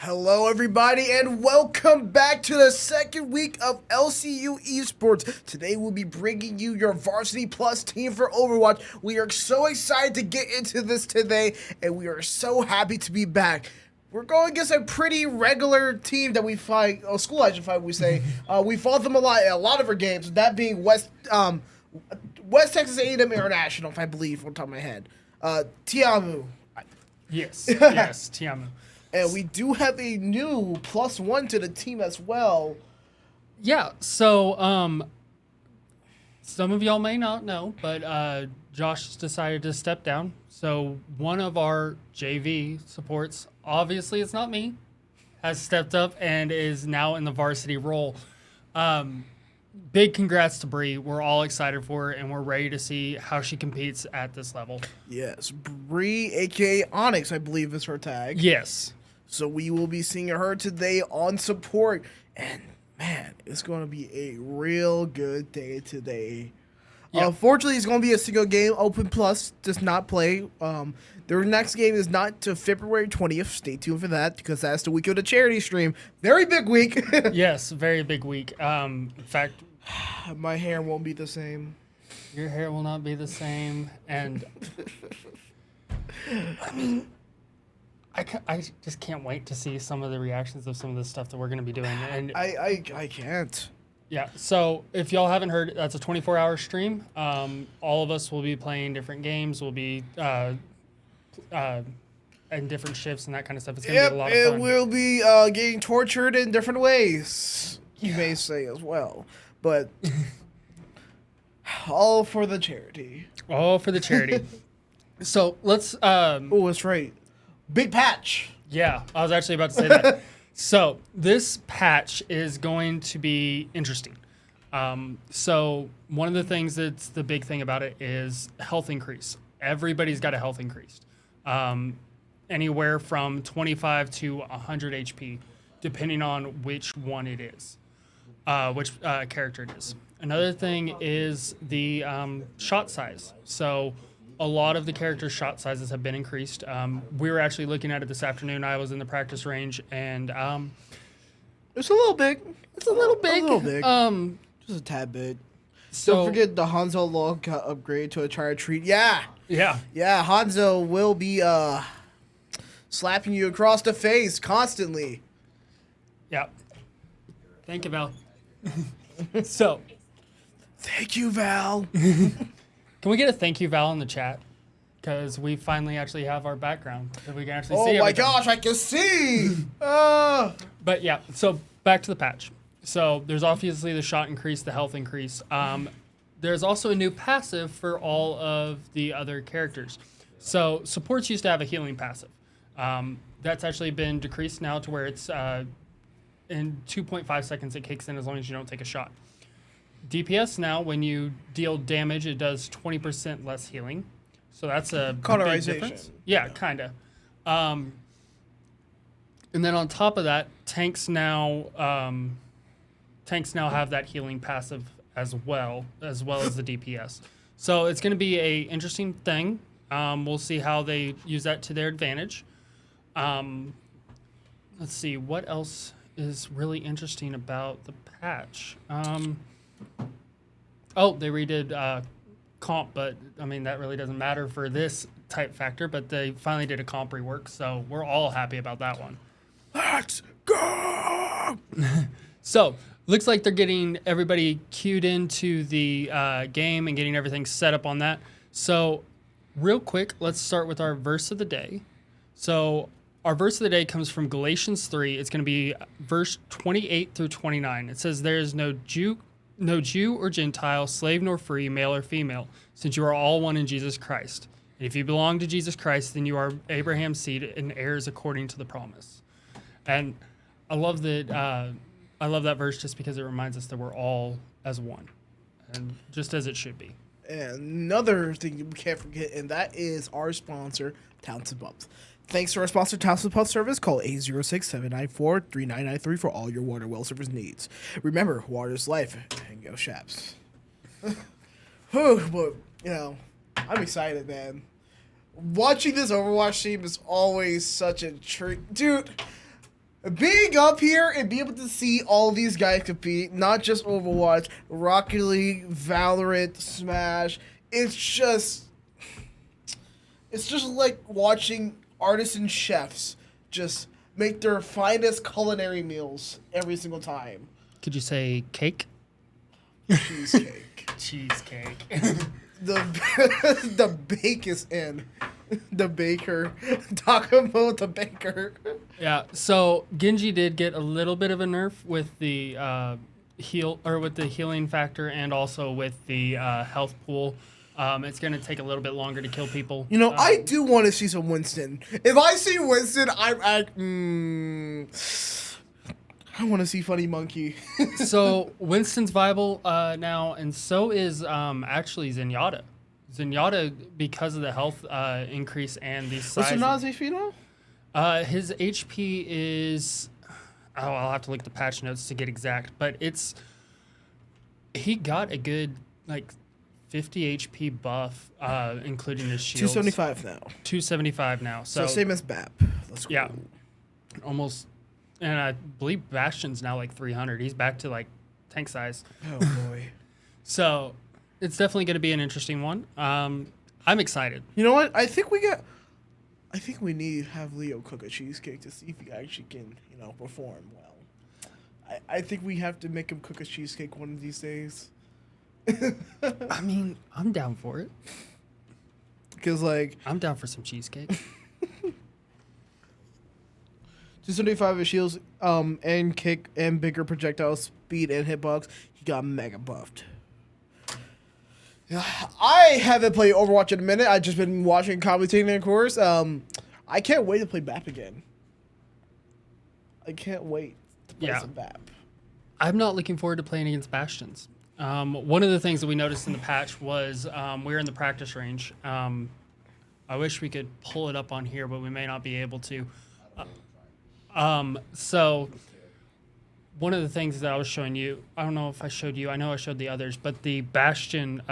Hello, everybody, and welcome back to the second week of LCU Esports. Today, we'll be bringing you your Varsity Plus team for Overwatch. We are so excited to get into this today, and we are so happy to be back. We're going against a pretty regular team that we fight, school I should fight, we say. We fought them a lot of our games, that being West Texas A&M International, if I believe, on top of my head. TAMIU. Yes, TAMIU. And we do have a new +1 to the team as well. Yeah, so some of y'all may not know, but Josh decided to step down. So one of our JV supports, obviously it's not me, has stepped up and is now in the varsity role. Big congrats to Bree. We're all excited for her, and we're ready to see how she competes at this level. Yes, Bree, a.k.a. Onyx, I believe is her tag. Yes. So we will be seeing her today on support. And, man, it's going to be a real good day today. Yep. Unfortunately, it's going to be a single game. Open Plus does not play. Their next game is not to February 20th. Stay tuned for that because that's the week of the charity stream. Very big week. Yes, very big week. In fact, my hair won't be the same. Your hair will not be the same. And, I mean, I just can't wait to see some of the reactions of some of the stuff that we're going to be doing. And I can't. Yeah, so if y'all haven't heard, that's a 24-hour stream. All of us will be playing different games. We'll be in different shifts and that kind of stuff. It's going to be a lot of fun. And we'll be getting tortured in different ways, you may say as well. But all for the charity. All for the charity. So let's... oh, that's right. Big patch. Yeah, I was actually about to say that. So this patch is going to be interesting. So one of the things that's the big thing about it is health increase. Everybody's got a health increase. Anywhere from 25 to 100 HP, depending on which one it is, which character it is. Another thing is the shot size. So a lot of the characters' shot sizes have been increased. We were actually looking at it this afternoon. I was in the practice range, and it's a little big. It's a little big. A little big. Just a tad bit. So don't forget the Hanzo log got upgraded to a charge treat. Yeah. Yeah. Hanzo will be slapping you across the face constantly. Yeah. Thank you, Val. So. Thank you, Val. Can we get a thank you, Val, in the chat? Because we finally actually have our background. So we can actually see everything. Oh my gosh, I can see! But yeah, so back to the patch. So there's obviously the shot increase, the health increase. There's also a new passive for all of the other characters. So supports used to have a healing passive. That's actually been decreased now to where it's in 2.5 seconds it kicks in as long as you don't take a shot. DPS now, when you deal damage, it does 20% less healing. So that's a big difference. Yeah, kind of. And then on top of that, tanks now have that healing passive as well as the DPS. So it's going to be a interesting thing. We'll see how they use that to their advantage. Let's see, what else is really interesting about the patch? They redid comp, but I mean that really doesn't matter for this type factor, but they finally did a comp rework, so we're all happy about that one. Let's go! So looks like they're getting everybody queued into the game and getting everything set up on that. So real quick, let's start with our verse of the day. So our verse of the day comes from Galatians 3. It's going to be verse 28 through 29. It says, "There is no Jew or Gentile, slave nor free, male or female, since you are all one in Jesus Christ. And if you belong to Jesus Christ, then you are Abraham's seed and heirs according to the promise." And I love that. I love that verse just because it reminds us that we're all as one, and just as it should be. And another thing we can't forget, and that is our sponsor, Townsend Pumps. Thanks to our sponsor, Townsend Pump Service. Call 806-794-3993 for all your water well service needs. Remember, water is life, and go Shaps. But, I'm excited, man. Watching this Overwatch team is always such a treat. Dude, being up here and being able to see all these guys compete, not just Overwatch, Rocket League, Valorant, Smash, it's just like watching artisan chefs just make their finest culinary meals every single time. Could you say cake? Cheesecake. Cheesecake. The bake is in. The baker. Talk about the baker. Yeah. So Genji did get a little bit of a nerf with the with the healing factor and also with the health pool. It's going to take a little bit longer to kill people. You know, I do want to see some Winston. If I see Winston, I want to see Funny Monkey. So Winston's viable now, and so is actually Zenyatta. Zenyatta, because of the health increase and the size. What's Zenyatta's HP now? His HP is... Oh, I'll have to look at the patch notes to get exact, but he got a good, 50 HP buff, including his shields. 275 now. 275 now. So same as BAP. Let's go. Yeah. Almost. And I believe Bastion's now 300. He's back to tank size. Oh boy. So it's definitely going to be an interesting one. I'm excited. You know what? I think we need to have Leo cook a cheesecake to see if he actually can, perform well. I think we have to make him cook a cheesecake one of these days. I mean, I'm down for it. Because I'm down for some cheesecake. 275 of shields, and kick and bigger projectile speed and hitbox. He got mega buffed. I haven't played Overwatch in a minute. I've just been watching, commentating, of course. I can't wait to play BAP again. I can't wait to play some BAP. I'm not looking forward to playing against Bastions. One of the things that we noticed in the patch was we were in the practice range. I wish we could pull it up on here, but we may not be able to. So one of the things that I was showing you, I don't know if I showed you, I know I showed the others, but the Bastion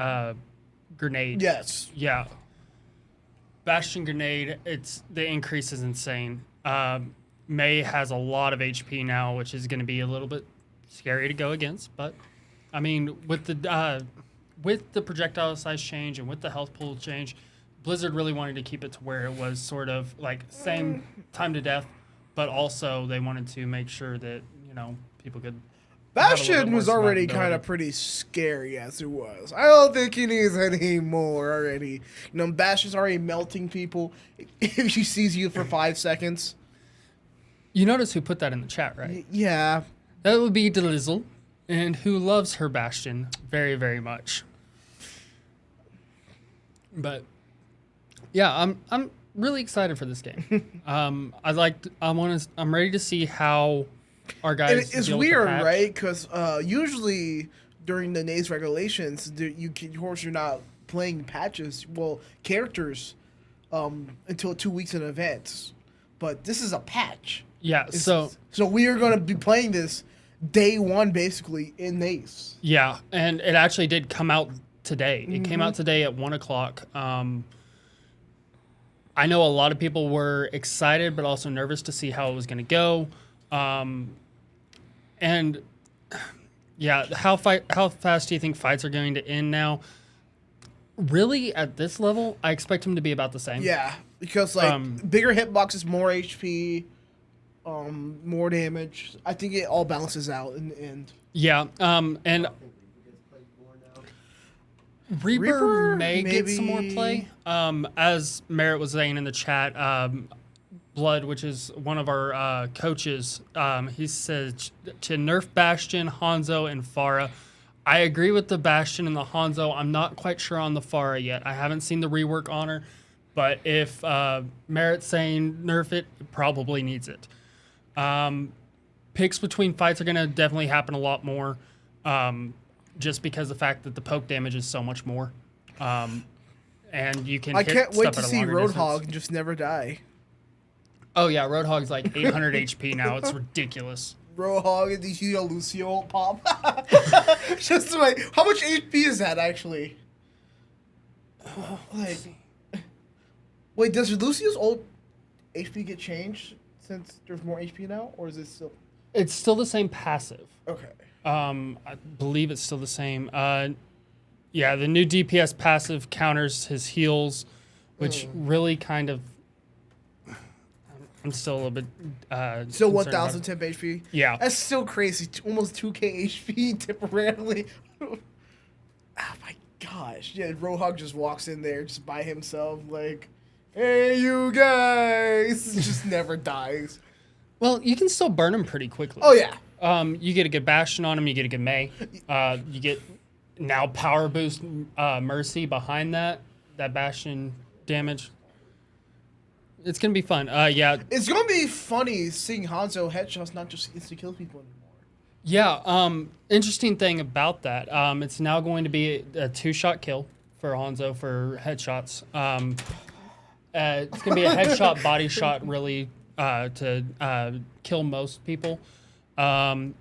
grenade. Yes. Yeah. Bastion grenade, the increase is insane. Mei has a lot of HP now, which is going to be a little bit scary to go against, but I mean, with the projectile size change and with the health pool change, Blizzard really wanted to keep it to where it was sort of same time to death, but also they wanted to make sure that, people could... Bastion was already kind of pretty scary as it was. I don't think he needs any more already. Bastion's already melting people if she sees you for 5 seconds. You notice who put that in the chat, right? Yeah. That would be Delizzle, and who loves her Bastion very, very much. But yeah, I'm really excited for this game. I'm ready to see how our guys. It's weird, right? Because usually during the NACE regulations, you're not playing patches, characters, until 2 weeks in advance. But this is a patch. Yeah. So we are going to be playing this day one, basically in NACE. Yeah, and it actually did come out today. It came out today at 1:00. I know a lot of people were excited, but also nervous to see how it was going to go. And yeah, how fast do you think fights are going to end now? Really, at this level, I expect them to be about the same. Yeah, because bigger hitboxes, more HP, more damage. I think it all balances out in the end. Yeah, and Reaper may get some more play. As Merritt was saying in the chat, Blood, which is one of our coaches, he said to nerf Bastion, Hanzo, and Pharah. I agree with the Bastion and the Hanzo. I'm not quite sure on the Pharah yet. I haven't seen the rework on her, but if Merritt's saying nerf it, it probably needs it. Picks between fights are going to definitely happen a lot more, just because the fact that the poke damage is so much more. And you can. I can't wait to see Roadhog just never die. Oh yeah, Roadhog's 800 HP now. It's ridiculous. Roadhog and these Lucio pop. Just how much HP is that actually? Wait, does Lucio's old HP get changed since there's more HP now, or is it still? It's still the same passive. Okay. I believe it's still the same. Yeah, the new DPS passive counters his heals, which really kind of. I'm still a little bit. Still concerned about- 1,000 temp HP. Yeah. That's still crazy. Almost 2K HP temporarily. Oh my gosh. Yeah, Roadhog just walks in there just by himself, like, hey, you guys. Just never dies. Well, you can still burn him pretty quickly. Oh, yeah. You get a good Bastion on him. You get a good May. You get now power boost Mercy behind that Bastion damage. It's gonna be fun. Yeah. It's gonna be funny seeing Hanzo headshots not just insta-kill people anymore. Yeah. Interesting thing about that. It's now going to be a 2-shot kill for Hanzo for headshots. It's gonna be a headshot, body shot, really, to kill most people. Hanzo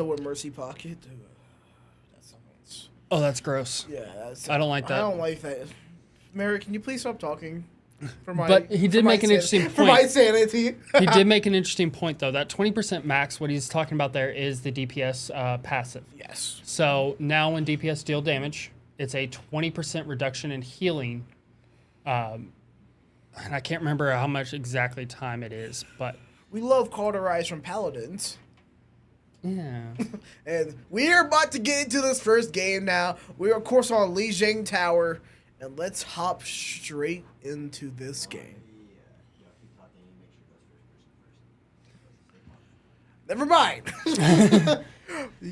with Mercy Pocket. That sounds. Oh, that's gross. Yeah, that's, I don't like that. I don't like that. Mary, can you please stop talking? For my, But he did make an interesting point. For my sanity. He did make an interesting point, though. That 20% max, what he's talking about there is the DPS passive. Yes. So now when DPS deal damage, it's a 20% reduction in healing. And I can't remember how much exactly time it is, but... We love Cauterize from Paladins. Yeah. And we are about to get into this first game now. We are, of course, on Lijiang Tower. And let's hop straight into this game. Never mind.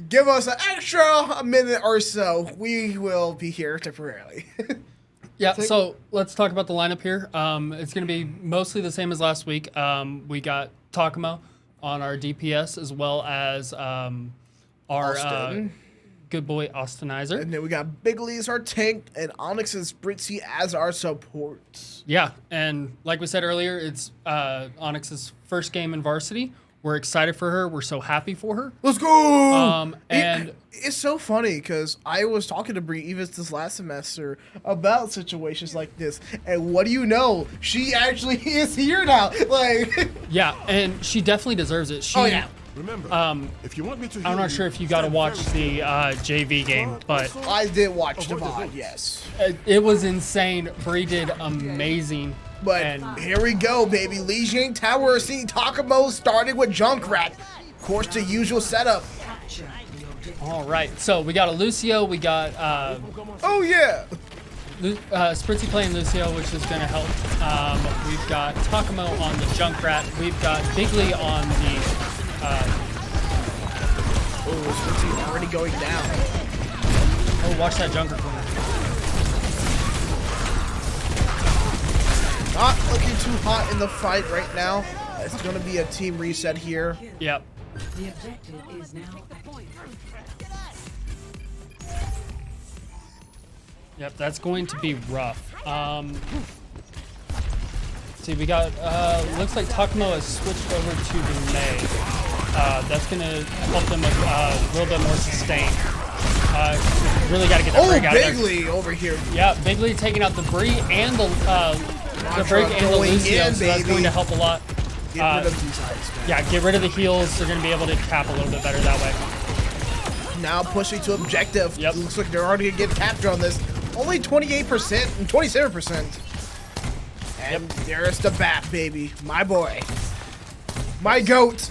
Give us an extra minute or so. We will be here temporarily. Yeah, so let's talk about the lineup here. It's going to be mostly the same as last week. We got Takuma on our DPS as well as our Austin. good boy Austinizer. And then we got Bigley as our tank and Onyx and Spritzy as our supports. Yeah, and like we said earlier, it's Onyx's first game in Varsity. We're excited for her. We're so happy for her. Let's go! And it's so funny because I was talking to Bree even this last semester about situations like this, and what do you know? She actually is here now. Like, yeah, and she definitely deserves it. She, oh yeah. Remember, if you want me to I'm not sure if you got to watch the JV game, but I did watch the VOD, yes. it was insane. Bree did amazing. But And here we go, baby. Lijiang Tower, seeing Takamo starting with Junkrat. Of course, the usual setup. all right, so we got a Lucio. We got Oh yeah. Spritzy playing Lucio, which is going to help. We've got Takamo on the Junkrat. We've got Bigley on the. Oh, Spritzy already going down. Oh, watch that Junker corner. Not looking too hot in the fight right now. It's going to be a team reset here. Yep. The objective is now at point. Yep, that's going to be rough. See, we got, looks like Takamo has switched over to the May. That's going to help them with a little bit more sustain. Really got to get that break out of there. Bigley over here. Yeah, Bigley taking out the Bree and the break and the going Lucio, in, so that's baby. going to help a lot. Get rid of these heights, man. Yeah, get rid of the heals. They're going to be able to cap a little bit better that way. Now pushing to objective. Yep. Looks like they're already going to get captured on this. Only 28% and 27%. And there's the bat, baby. My boy. My goat.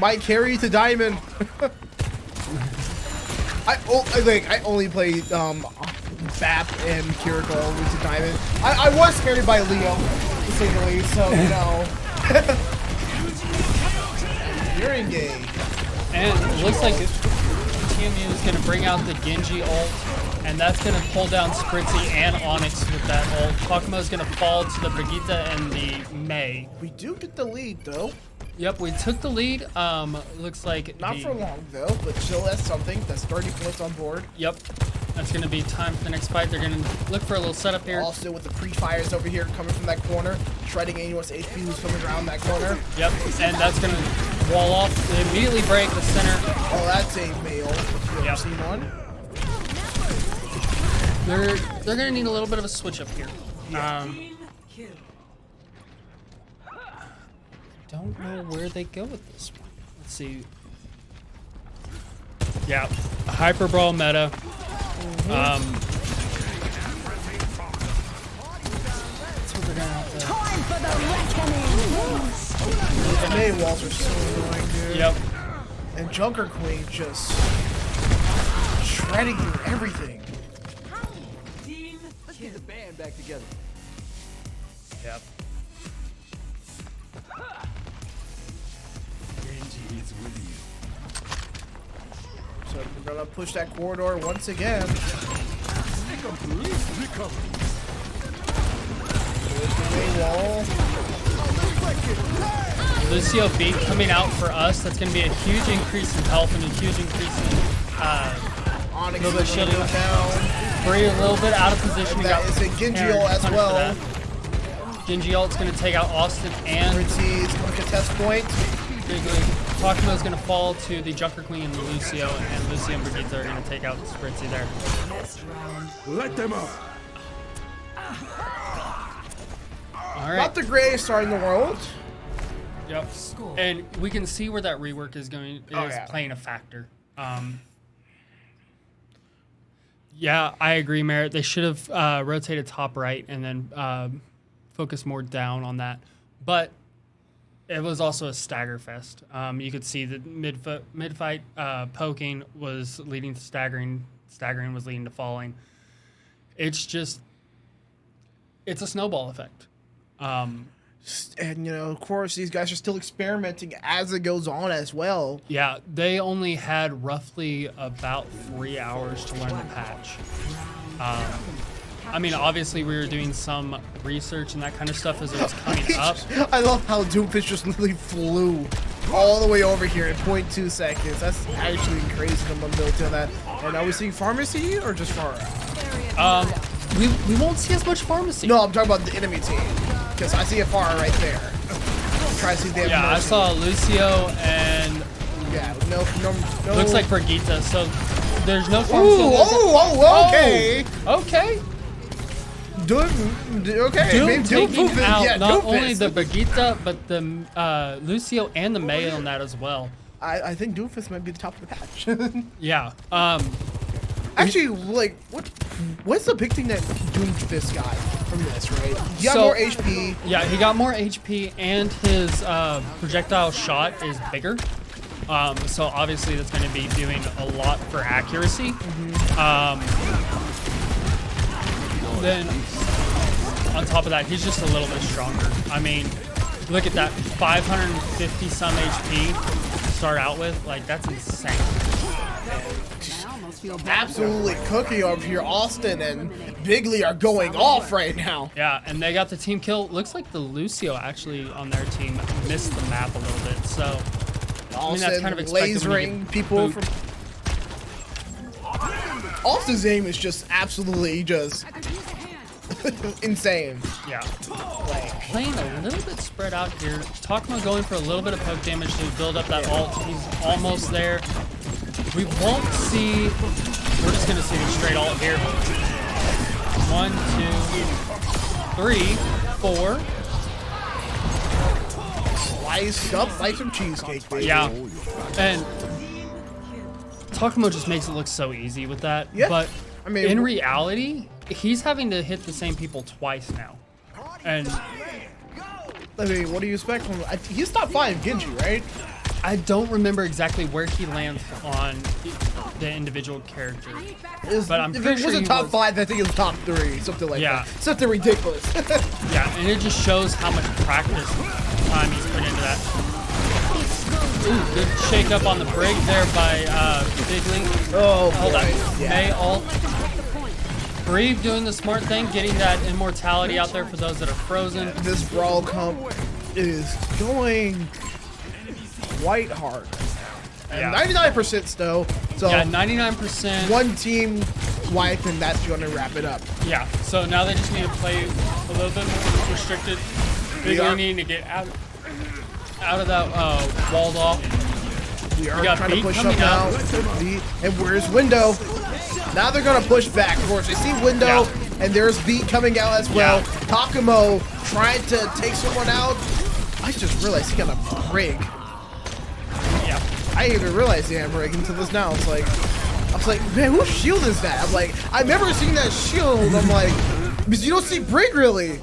My carry to diamond. I only play Bap and Kiriko with the diamond. I was carried by Leo, to say the least, so you know. You're engaged. And it looks like TAMIU is going to bring out the Genji ult, and that's going to pull down Spritzy and Onyx with that ult. Takuma is going to fall to the Brigitte and the Mei. We do get the lead though. Yep, we took the lead. Looks like Not for long though, but still that's something. That's 30 points on board. Yep, that's going to be time for the next fight. They're going to look for a little setup here. Also with the pre-fires over here coming from that corner, shredding anyone's HP who's coming around that corner. Yep, and that's going to wall off. They immediately break the center. Oh, that's a male. Yep. See one? They're going to need a little bit of a switch up here. don't know where they go with this one. Let's see. Yeah, Hyper Brawl meta. Time for the reckoning. The May walls are so annoying, dude. Yep. And Junker Queen just shredding through everything. Team Let's get the band back together. Yep. Genji is with you. So we're gonna push that corridor once again. Complete recovery. There's the May wall. Lucio beat coming out for us. That's going to be a huge increase in health and a huge increase in Onyx little bit is gonna shielding. go down. Bree a little bit out of position. That is a Genji Aaron ult as punished well. for that. Genji ult's going to take out Austin and Ritzy's gonna contest point. Bigly. Takuma is going to fall to the Junker Queen and Lucio, and Lucio and Brigitte are going to take out Spritzy there. next round. Let them up. All right. Not the greatest start in the world. Yep. And we can see where that rework is yeah. playing a factor. Yeah, I agree, Merritt. They should have rotated top right and then focused more down on that. But it was also a stagger fest. You could see that mid-fight poking was leading to staggering was leading to falling. It's a snowball effect. And, you know, of course, these guys are still experimenting as it goes on as well. Yeah, they only had roughly about 3 hours to learn the patch. I mean, obviously, we were doing some research and that kind of stuff as it was coming up. I love how Doomfist just literally flew all the way over here in 0.2 seconds. That's actually crazy to build to that. And are we seeing Pharmacy or just Pharah? We won't see as much pharmacy. No, I'm talking about the enemy team. Because I see a Pharah right there. Try to see if they have Yeah, I Mercy. saw Lucio and Yeah, no. looks like Brigitte. So there's no pharmacy. Ooh, okay. Okay. Okay, Doom maybe taking Doomfist, out yeah, not Doomfist. only the Brigitte, but the Lucio and the May on that as well. I think Doomfist might be the top of the patch. Yeah. Actually, like, what's the big thing that Doomfist got from this, right? He got So- more HP. Yeah, he got more HP and his projectile shot is bigger. So obviously that's going to be doing a lot for accuracy. Then on top of that, he's just a little bit stronger. I mean, look at that, 550 some HP to start out with. Like, that's insane. I almost feel bad. Absolutely cooking over here. Austin and Bigley are going off right now. Yeah, and they got the team kill. Looks like the Lucio actually on their team missed the map a little bit. So, I mean, that's kind of expected when you lasering get people booped. from. Austin's aim is just absolutely just insane. Yeah. Playing a little bit spread out here. Takuma going for a little bit of poke damage to build up that ult. He's almost there. We won't see. We're just going to see the straight ult here. 1, 2, 3, 4. Sliced up like some cheesecake, baby. Yeah. And Takuma just makes it look so easy with that. Yeah. But I mean, in reality, he's having to hit the same people twice now. And I mean, what do you expect from? He's top 5 Genji, right? I don't remember exactly where he lands on the individual character. But I'm if pretty it sure wasn't he top was- 5, I think it was top 3, something like Yeah. that. Something ridiculous. Yeah, and it just shows how much practice time he's put into that. Ooh, good shake up on the brig there by Bigley. Oh, Hold boy. on. Yeah. May ult. Brave doing the smart thing, getting that immortality out there for those that are frozen. This brawl comp is going quite hard. And Yeah. 99% still. So Yeah, 99%. one team wipe and that's going to wrap it up. Yeah, so now they just need to play a little bit more restricted. Bigley are- needing to get out of that walled off. We are got trying to Beat push up coming now. out. And where's Window? Now they're going to push back. Of course, they see Window, and there's Beat coming out as well. Yeah. Takumo trying to take someone out. I just realized he got a brig. Yeah. I didn't even realize he had a brig until this now. It's like, I was like, man, whose shield is that? I'm like, I've never seen that shield. I'm like, because you don't see brig really.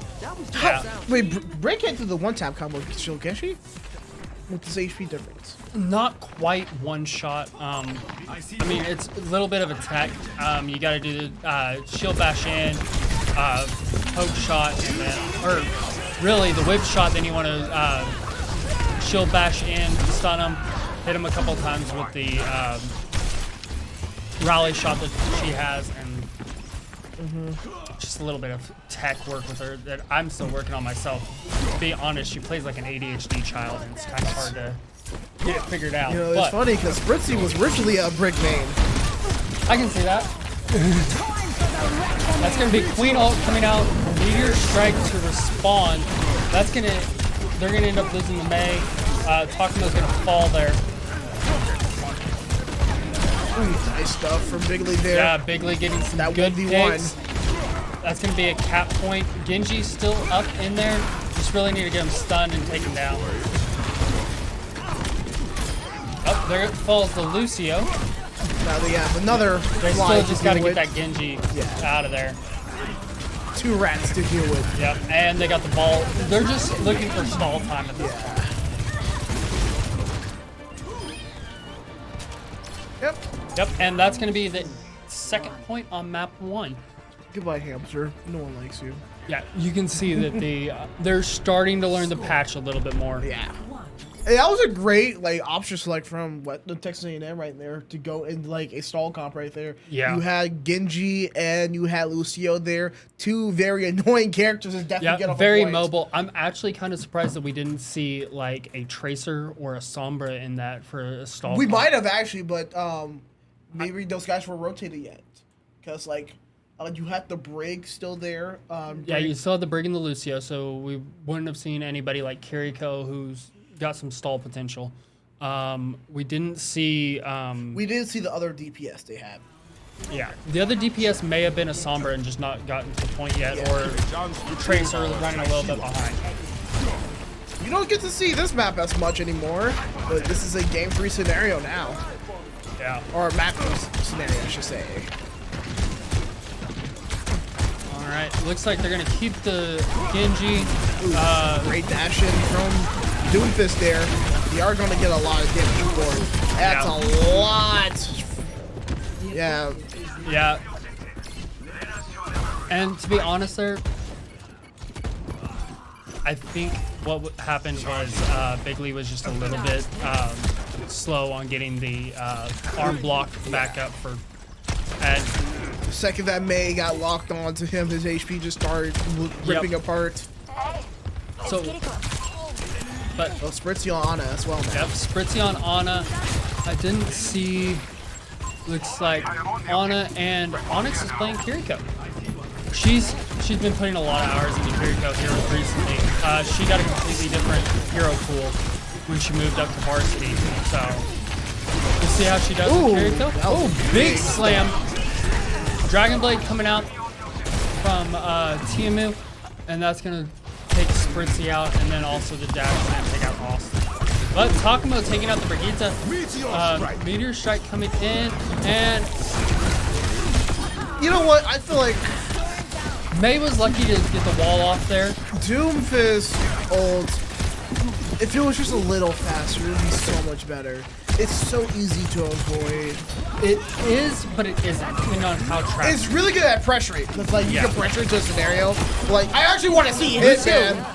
Yeah. Wait, brig can't do the one-tap combo shield, can she? What's this HP difference? Not quite one shot. I mean, it's a little bit of a tech. You got to do the shield bash in, poke shot, and then, or really the whip shot. Then you want to shield bash in, stun him, hit him a couple times with the rally shot that she has, and just a little bit of tech work with her that I'm still working on myself. To be honest, she plays like an ADHD child, and it's kind of hard to get it figured out. You know, it's but funny because Fritzy was originally a brig main. I can see that. That's gonna be Queen ult coming out, Meteor Strike to respond. That's gonna, they're gonna end up losing the Mei. Takumo's gonna fall there. Ooh, nice stuff from Bigley there. Yeah, Bigley getting some That good 1v1. digs. That's gonna be a cap point. Genji's still up in there. Just really need to get him stunned and take him down. Oh, there falls the Lucio. Now they have another They fly still to just gotta deal get with. that Genji Yeah. out of there. 2 rats to deal with. Yep, and they got the ball. They're just looking for stall time at this point. Yep. Yep, and that's going to be the second point on map 1. Goodbye, hamster. No one likes you. Yeah, you can see that they're starting to learn the patch a little bit more. Yeah. And that was a great option select from the Texas A&M right there to go in a stall comp right there. Yeah. You had Genji and you had Lucio there. 2 very annoying characters that definitely get Yeah, off very a point. mobile. I'm actually kind of surprised that we didn't see a Tracer or a Sombra in that for a stall. We comp. might have actually, but maybe those guys were rotated yet. Because you had the brig still there. Yeah, you still had the Brig and the Lucio, so we wouldn't have seen anybody like Kiriko who's got some stall potential. We didn't see. We didn't see the other DPS they had. Yeah, the other DPS may have been a Sombra and just not gotten to the point yet, or Tracer running a little bit behind. You don't get to see this map as much anymore, but this is a game 3 scenario now. Yeah. Or map 3 scenario, I should say. All right. Looks like they're gonna keep the Genji. Great dash in from Doomfist there. They are going to get a lot of damage for it. That's a lot. Yeah. Yeah. And to be honest, there, I think what happened was Bigley was just a little bit slow on getting the arm block back up for. And The second that Mei got locked onto him, his HP just started ripping apart. so, but Oh, Spritzy on Ana as well now. yep, Spritzy on Ana. I didn't see. Looks like Ana and Onyx is playing Kiriko. She's been putting a lot of hours into Kiriko here recently. She got a completely different hero pool when she moved up to Varsity. So we'll see how she does Ooh, with Kiriko. that was Oh, a big big slam! Dragon Blade coming out from TAMIU, and that's gonna take Spritzy out, and then also the dash slam take out Austin. But Takumo taking out the Brigitte. Meteor Strike coming in, and You know what? I feel like Mei was lucky to get the wall off there. Doomfist ult, if it was just a little faster, it would be so much better. It's so easy to avoid. It is, but it isn't, depending on how trapped. It's really good at pressure rate. It's like you Yeah. can pressure into a scenario. Like, I actually want to see hit, man.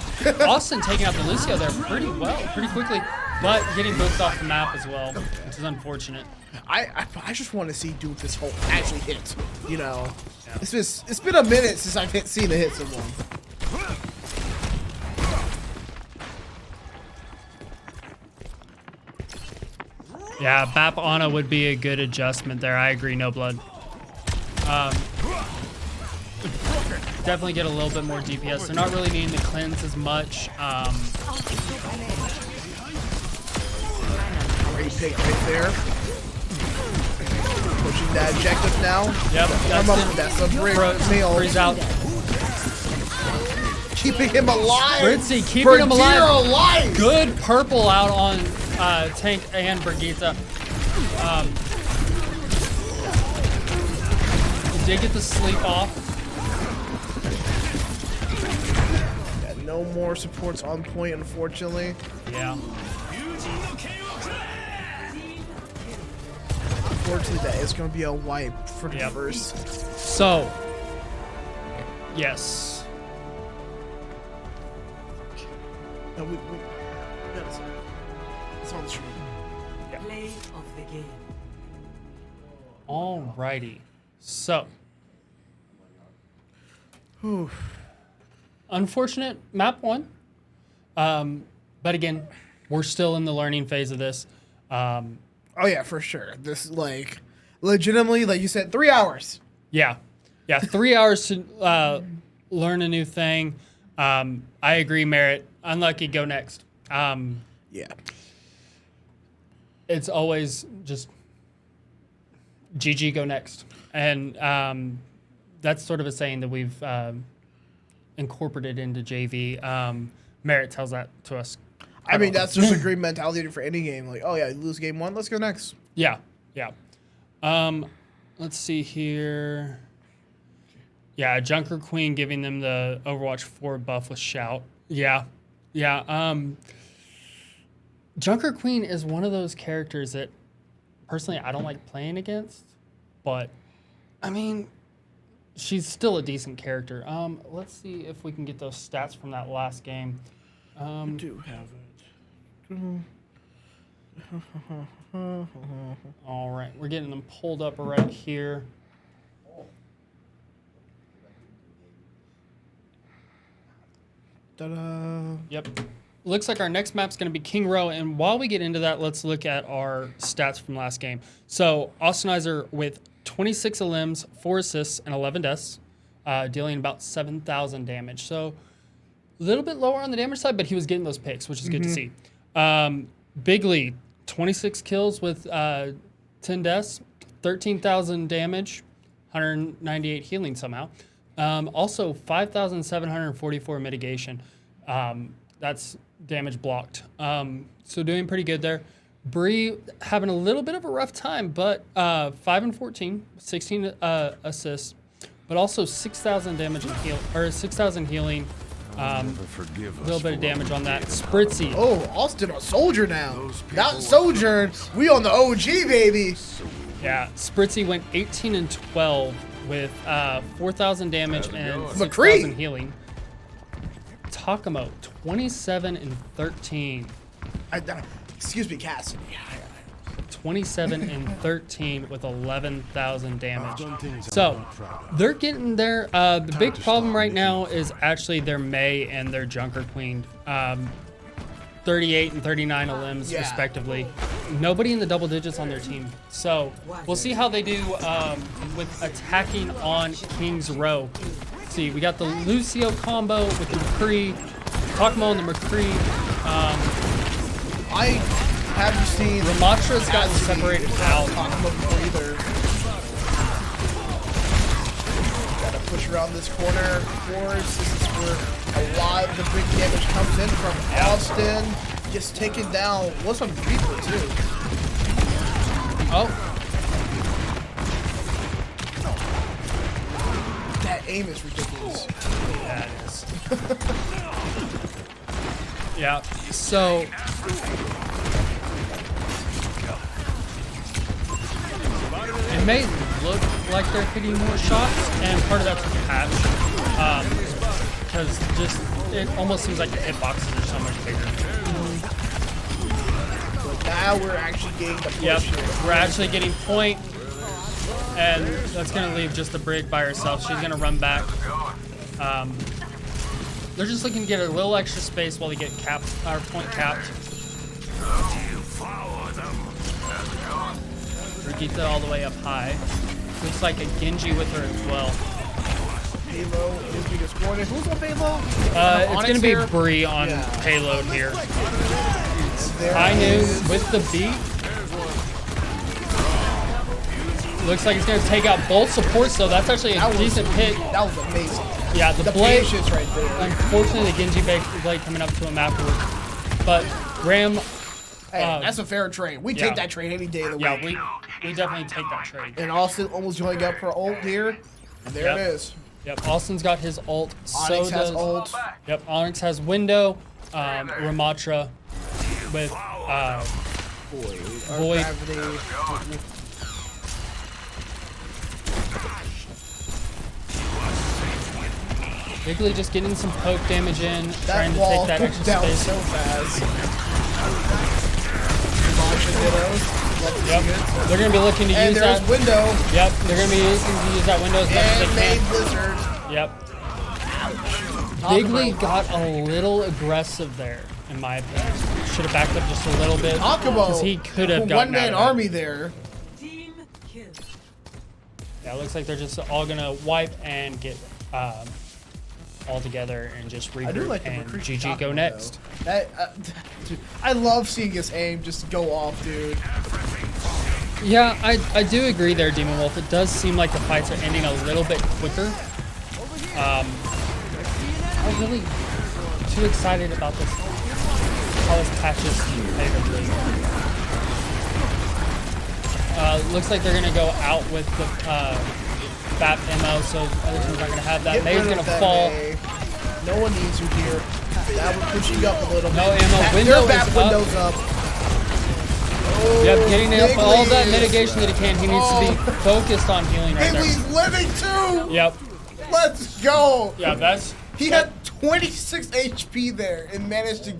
Austin taking out the Lucio there pretty quickly, but getting booked off the map as well, which is unfortunate. I just want to see Doomfist ult actually hit. You know, it's been a minute since I've seen a hit someone. Yeah, Bap Ana would be a good adjustment there. I agree, no blood. Definitely get a little bit more DPS. They're not really needing to cleanse as much. Great pick right there. Pushing that objective now. Yep, That's a brick nail. Freeze out. keeping him alive. Spritzy keeping for him dear alive. life. Good purple out on Tank and Brigitte. He did get the sleep off. Yeah, no more supports on point, unfortunately. Yeah. Unfortunately, that is going to be a wipe for the Yep. first. So, yes. No, we got it. It's on the stream. Play of the game. Alrighty. So, unfortunate map one. But again, we're still in the learning phase of this. Oh yeah, for sure. This like legitimately, like you said, 3 hours. Yeah. 3 hours to learn a new thing. I agree, Merritt. Unlucky, go next. Yeah. It's always just GG, go next. And that's sort of a saying that we've incorporated into JV. Merritt tells that to us. I mean, that's just a great mentality for any game. Like, oh yeah, you lose game one, let's go next. Yeah. Let's see here. Yeah, Junker Queen giving them the Overwatch 4 buff with Shout. Yeah. Junker Queen is one of those characters that, personally, I don't like playing against. But, I mean, she's still a decent character. Let's see if we can get those stats from that last game. We do have it. All right, we're getting them pulled up right here. Ta-da. Yep. Looks like our next map's going to be King Row, and while we get into that, let's look at our stats from last game. So, Austinizer with 26 limbs, 4 assists, and 11 deaths, dealing about 7,000 damage. So, a little bit lower on the damage side, but he was getting those picks, which is good to see. Big Lee, 26 kills with 10 deaths, 13,000 damage, 198 healing somehow. Also, 5,744 mitigation. That's damage blocked. So doing pretty good there. Bree having a little bit of a rough time, but 5 and 14, 16 assists, but also 6,000 damage and 6,000 healing. A little bit of damage on that. Spritzy. Oh, Austin a soldier now. Not Sojourn. We on the OG, baby. Yeah, Spritzy went 18 and 12 with 4,000 damage and 6,000 McCree. healing. Takamo, 27 and 13. Excuse me, Cassidy. 27 and 13 with 11,000 damage. So they're getting there. The big problem right now is actually their Mei and their Junker Queen. 38 and 39 limbs respectively. Nobody in the double digits on their team. So we'll see how they do with attacking on King's Row. See, we got the Lucio combo with the McCree, Takamo and the McCree. I haven't seen Ramatra's gotten separated out. Either. Gotta push around this corner. Of course, this is where a lot of the big damage comes in from Austin. Gets taken down. What's on Reaper too? Oh, That aim is ridiculous. that is. Yeah, so it may look like they're hitting more shots, and part of that's the patch. Because it almost seems like the hitboxes are so much bigger. But now we're actually getting the push. Yep, here. we're actually getting point, and that's going to leave just the Brig by herself. She's going to run back. They're just looking to get a little extra space while they get point capped. Brigitte all the way up high. Looks like a Genji with her as well. Halo is biggest corner. Who's on Halo? It's going to be Bree on payload here. High news with the beat. Looks like it's going to take out both supports, so that's actually a decent pick. That was amazing. Yeah, the blade. patience right there. Unfortunately, the Genji blade coming up to him afterwards. But Ram, Hey, that's a fair trade. We yeah. take that trade any day of the yeah, week. we definitely take that trade. And Austin almost going up for ult here. And there Yep. it is. Yep, Austin's got his ult. Onyx So has does ult. Yep, Onyx has window. Ramatra with Void. Gravity. Bigly just getting some poke damage in, That trying to wall take that extra down space. so fast. Launcher dittos. Love to Yep, see it. they're gonna be looking to And use there's that. window. Yep, they're gonna be looking to use that window as much as And they made can. Blizzard. Yep. Talk Bigly about- got a little aggressive there, in my opinion. Should have backed up just a little bit. Talk about Because he could have a gotten one-man out of that. army there. Team kill. Yeah, it looks like they're just all gonna wipe and get all together and just I do regroup like the and McCree GG shotgun, go next. though. That, dude, I love seeing his aim just go off, dude. Yeah, I do agree there, Demon Wolf. It does seem like the fights are ending a little bit quicker. I'm really too excited about this. How this patches competitively. Looks like they're gonna go out with the BAP MO, so other team's not gonna have that. Get May's rid gonna of that fall. May. No one needs you here. That would push you up a little No bit. ammo. That- Window their BAP is up. window's up. Oh, Yep, getting up all that Bigly mitigation that he can. He needs to be focused on healing right there. Bigly's living too. Yep. Let's go. Yeah, that's He had 26 HP there and managed to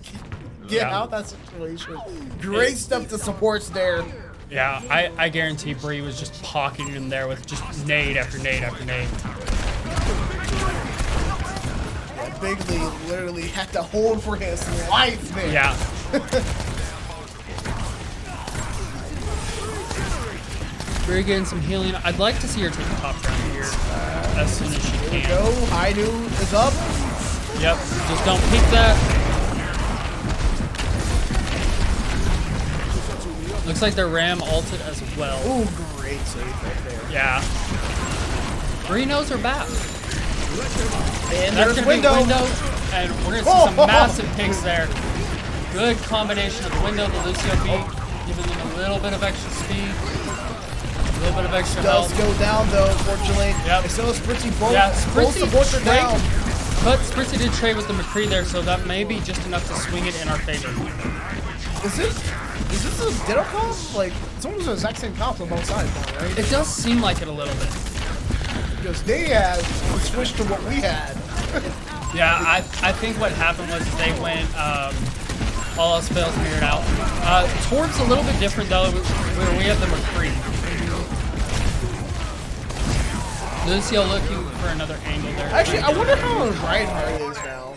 get Yeah. out that situation. Great stuff to supports there. yeah. I guarantee Bree was just pocketing him there with just nade after nade after nade. Yeah, Bigly literally had to hold for his life there. Yeah. Bree getting some healing. I'd like to see her take the top ground here as soon as she can. Go, Haidu is up. Yep. Just don't peek that. Looks like their Ram ulted as well. Ooh, great save right there. Yeah. Bree knows her back. And That's there's gonna window. be window, and we're gonna see some massive picks there. Good combination of the window, the Lucio beat, giving them a little bit of extra speed, a little bit of extra Does health. go down though, unfortunately. Yep. And so is Spritzy. Both, Yeah, both Spritzy supports are down. but Spritzy did trade with the McCree there, so that may be just enough to swing it in our favor. Is this a ditto comp? Like, it's almost the exact same comp on both sides now, right? It does seem like it a little bit. Because they had switched to what we had. Yeah, I think what happened was they went all else fails mirrored out. Torb's a little bit different though, where we have the McCree. Lucio looking for another angle there. Actually, I wonder how Reinhardt is now.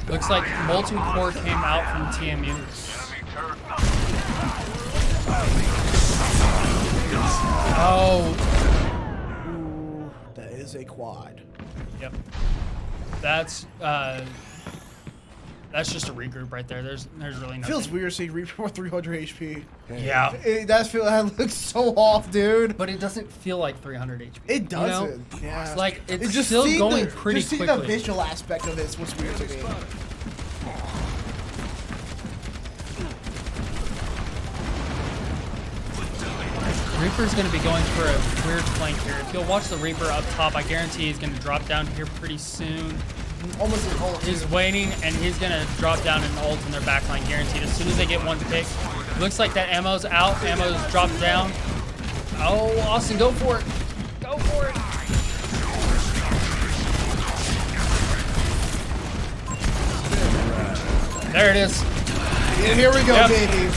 Looks like Molten Core came out from TAMU. Oh, Ooh, that is a quad. yep. That's just a regroup right there. There's really nothing. Feels weird seeing Reaper with 300 HP. Yeah, That looks so off, dude. but it doesn't feel like 300 HP. It you know? doesn't. Yeah. It's like it's just still seeing going the, pretty just seeing quickly. the visual aspect of it's what's weird to me. Reaper's going to be going for a weird flank here. If you'll watch the Reaper up top, I guarantee he's going to drop down here pretty soon. Almost an ult. He's waiting, and he's going to drop down an ult in their backline, guaranteed. As soon as they get one pick. Looks like that ammo's out. Ammo's dropped down. Oh, Austin, go for it. Go for it. There it is. And here we go, Yep. baby.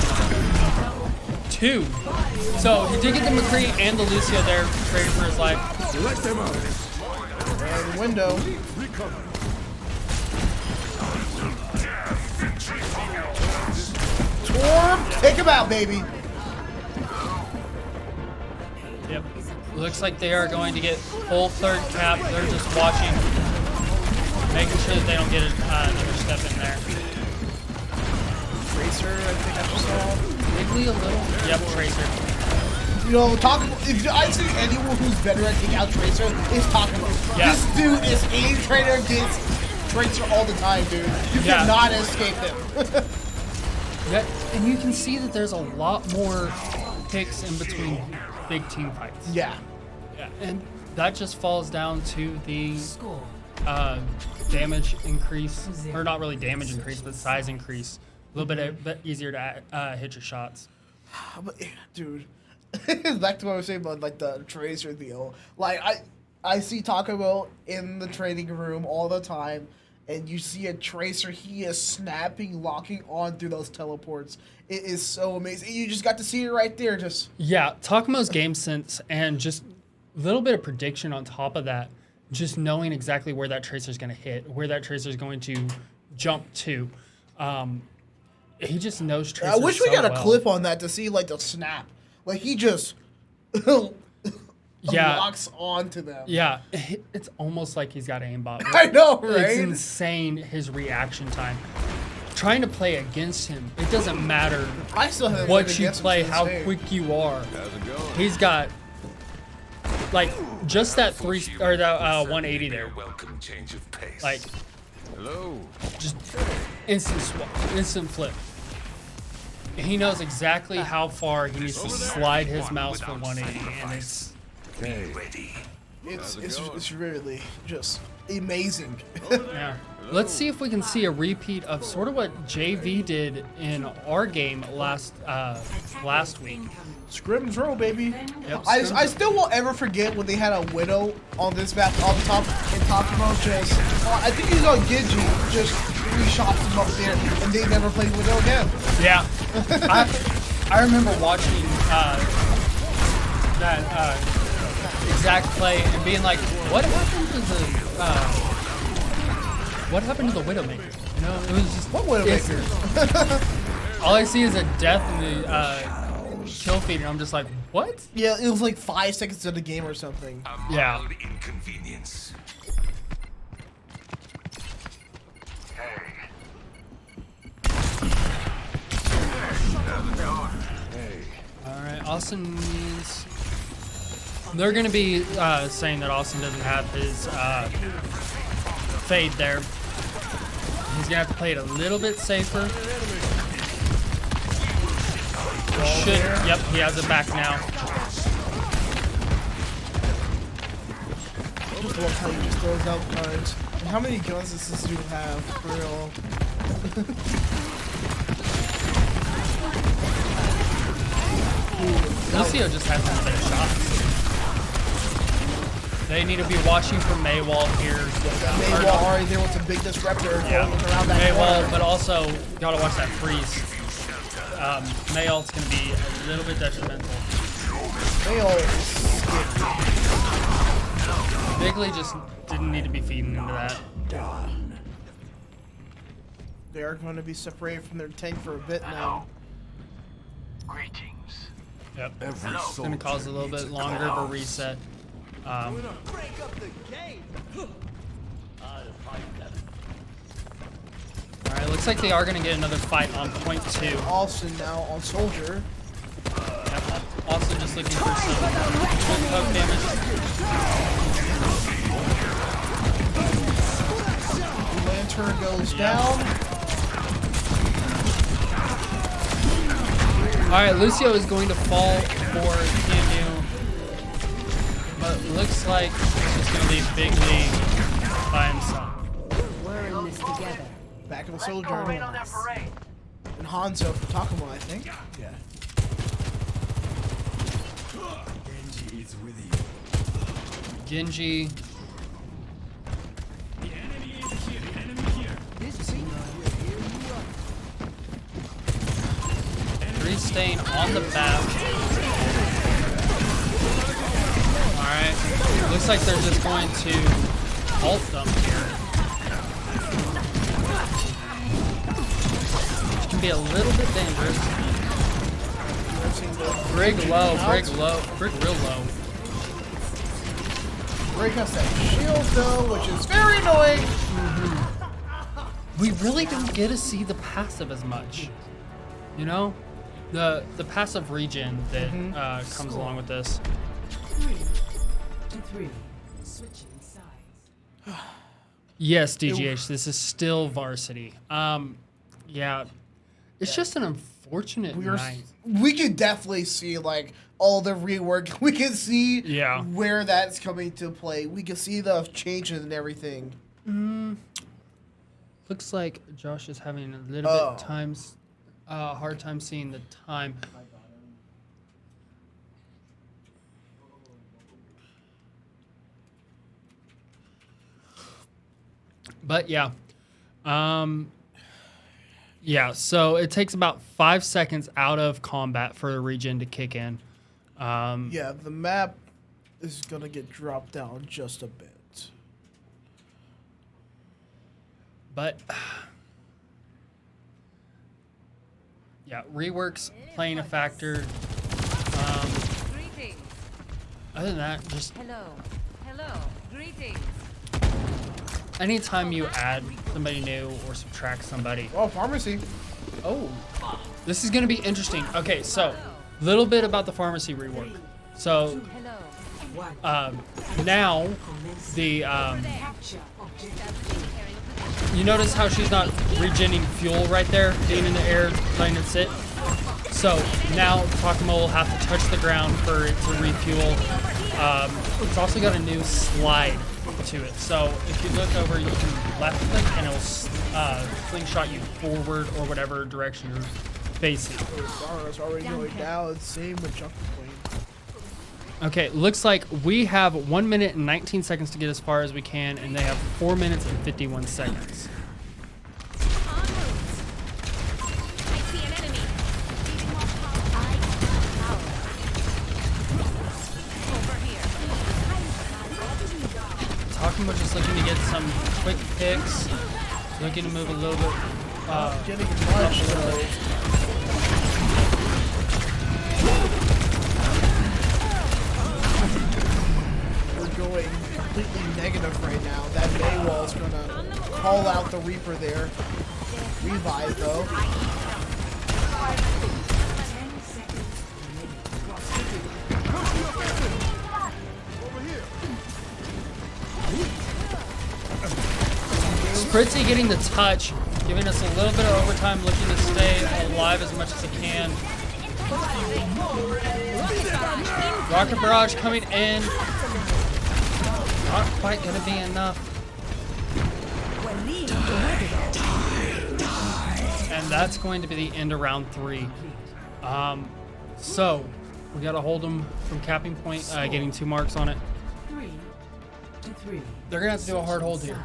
2. So he did get the McCree and the Lucio there, traded for his life. Let them out. And window. Recover. Torb, take him out, baby. Yep. Looks like they are going to get full third cap. They're just watching, making sure that they don't get another step in there. Tracer, I think I just saw. Wiggly a little. Yep, Tracer. You know, if I see anyone who's better at taking out Tracer, it's Takuma. Yeah. This dude is aim trainer against Tracer all the time, dude. You Yeah. cannot escape him. Yeah, and you can see that there's a lot more picks in between big team fights. Yeah. Yeah, and that just falls down to the Score. damage increase, or not really damage increase, but size increase. A little bit easier to hit your shots. But, dude, back to what I was saying about like the Tracer deal. Like I see Takuma in the training room all the time, and you see a Tracer. He is snapping, locking on through those teleports. It is so amazing. You just got to see it right there. Just Yeah, Takuma's game sense and just a little bit of prediction on top of that. Just knowing exactly where that Tracer's going to hit, where that Tracer's going to jump to. He just knows Tracer. I wish we so got a well. clip on that to see like the snap. Like he just Yeah. locks on to them. Yeah, it's almost like he's got aimbot. I know, It's right? insane, his reaction time. Trying to play against him, it doesn't matter I still haven't what played you against him play, to this how day. quick you are. How's it going? He's got like just that 180 there, Welcome change of pace. like Hello. just instant swap, instant flip. He knows exactly how far he needs to slide his mouse for 180, and it's Hey. ready. It's really just amazing. yeah. Let's see if we can see a repeat of sort of what JV did in our game last week. Scrim and throw, baby. Yep, I still won't ever forget when they had a Widow on this map on top and Takuma just I think he was on Genji, just 3 shots him up there, and they never played Widow again. Yeah, I remember watching that exact play and being like, what happened to the Widowmaker? You know, it was just What Widowmaker? all I see is a death in the kill feed, and I'm just like, what? Yeah, it was like 5 seconds of the game or something. A Yeah. mild inconvenience. All right, Austin needs. They're gonna be saying that Austin doesn't have his fade there. He's gonna have to play it a little bit safer. Should, yep, he has it back now. I just love how he just throws out cards. And how many guns does this dude have, for real? Lucio just has to take shots. They need to be watching for Maywall here. Maywall already there with a big disruptor Yeah, going around that Maywall, corner. but also gotta watch that freeze. Maywall's gonna be a little bit detrimental. Maywall is Bigley just didn't need to be feeding into that. They are going to be separated from their tank for a bit now. Greetings. Yep. Every It's gonna cause a little bit longer of a reset. Alright, looks like they are gonna get another fight on point 2. Austin now on Soldier. Yep. Also just looking for some quick poke damage. Lantern goes down. Alright, Lucio is going to fall for TAMIU. But looks like it's just gonna leave Bigley by himself. We're in this together. Back on Soldier. And Hanzo for Takuma, I think. Yeah. Genji is with you. Genji. The enemy is here. Enemy here. Three staying on the map. Alright. Looks like they're just going to ult them here. Which can be a little bit dangerous. Brig low, brig real low. Break has that shield though, which is very annoying. We really don't get to see the passive as much. You know? the passive regen that comes along with this. 3-3. Switching sides. Yes, DGH, this is still Varsity. Yeah, it's just an unfortunate night. We could definitely see like all the rework. We can see where that's coming to play. We can see the changes and everything. Looks like Josh is having a little bit hard time seeing the time. But yeah. Yeah, so it takes about 5 seconds out of combat for the regen to kick in. Yeah, the map is gonna get dropped down just a bit. But yeah, reworks playing a factor. Greetings. Other than that, just Hello. Greetings. anytime you add somebody new or subtract somebody. Oh, pharmacy. Oh, this is going to be interesting. Okay, so a little bit about the pharmacy rework. So Hello. now the you notice how she's not regenerating fuel right there, being in the air, letting it sit. So now Takuma will have to touch the ground for it to refuel. It's also got a new slide to it. So if you look over, you can left click and it'll slingshot you forward or whatever direction you're facing. It's already going down. Same with Jungle Queen. Okay, looks like we have 1 minute and 19 seconds to get as far as we can, and they have 4 minutes and 51 seconds. I see an enemy. Over here. Takuma just looking to get some quick picks, looking to move a little bit. Getting much though. Going completely negative right now. That Maywall's gonna call out the Reaper there. Revive though. Spritzy getting the touch, giving us a little bit of overtime, looking to stay alive as much as he can. Rocket Barrage coming in. Not quite going to be enough. And that's going to be the end of round 3. So we got to hold them from capping point, getting 2 marks on it. 3-3. They're going to have to do a hard hold here.